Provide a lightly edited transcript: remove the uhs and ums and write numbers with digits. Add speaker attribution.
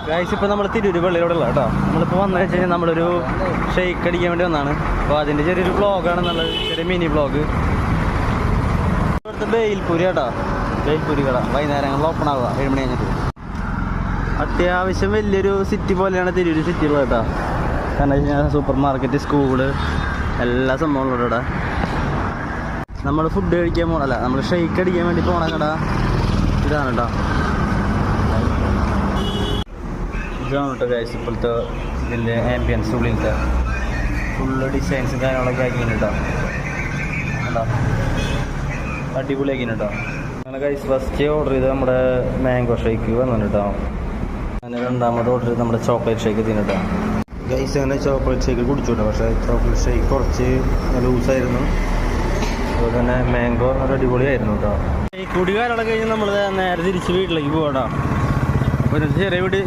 Speaker 1: Guys ഇപ്പോൾ നമ്മൾ തിരൂര് പള്ളിയിലൂടെ ഉള്ള കേട്ടോ. നമ്മളിപ്പോൾ വന്നു വെച്ച് കഴിഞ്ഞാൽ നമ്മളൊരു ഷെയ്ക്ക് അടിക്കാൻ വേണ്ടി വന്നതാണ്. അപ്പോൾ അതിൻ്റെ ചെറിയൊരു വ്ളോഗാണെന്നുള്ളത്, ചെറിയ മിനി വ്ളോഗ്. ഇവിടുത്തെ ബേൽപൂരി കേട്ടോ, ബേൽപൂരി കട വൈകുന്നേരങ്ങളിൽ ഓപ്പൺ ആവുക 7 മണി കഴിഞ്ഞിട്ട്. അത്യാവശ്യം വലിയൊരു സിറ്റി പോലെയാണ് തിരൂര് സിറ്റി ഉള്ളത് കേട്ടോ. കാരണം വെച്ച് കഴിഞ്ഞാൽ സൂപ്പർ മാർക്കറ്റ്, സ്കൂള്, എല്ലാ സംഭവങ്ങളും ഇവിടെ. നമ്മൾ ഫുഡ് കഴിക്കാൻ പോകണല്ല, നമ്മൾ ഷെയ്ക്ക് അടിക്കാൻ വേണ്ടി പോകണ കട ഇതാണ് കേട്ടോ. ഇതാണ് കേട്ടോ ഗൈസ് ഇപ്പോഴത്തെ ഇതിൻ്റെ ആംബിയൻസ്. ഉള്ളിലത്തെ ഫുള്ള് ഡിസൈൻസും കാര്യങ്ങളൊക്കെ ആക്കിയിട്ടുണ്ട് കേട്ടോ. കേട്ടോ അടിപൊളിയാക്കിന് കേട്ടോ. അങ്ങനെ ഗൈസ് ഫസ്റ്റ് ഓർഡർ ചെയ്ത് നമ്മുടെ മാംഗോ ഷേക്ക് വന്നിട്ട് കേട്ടോ. അങ്ങനെ രണ്ടാമത് ഓർഡർ ചെയ്ത് നമ്മുടെ ചോക്ലേറ്റ് ഷേക്ക് തിന്നിട്ടോ. ഗൈസ് അങ്ങനെ ചോക്ലേറ്റ് ഷേക്ക് കുടിച്ചു കേട്ടോ. പക്ഷേ ചോക്ലേറ്റ് ഷേക്ക് കുറച്ച് ലൂസായിരുന്നു. അതുപോലെ തന്നെ മാംഗോ ഒരു അടിപൊളിയായിരുന്നു കേട്ടോ. ഈ കുടികാരൊക്കെ കഴിഞ്ഞ് നമ്മൾ നേരെ തിരിച്ച് വീട്ടിലേക്ക് പോകാം കേട്ടോ. ഒരു ചെറിയ വീട്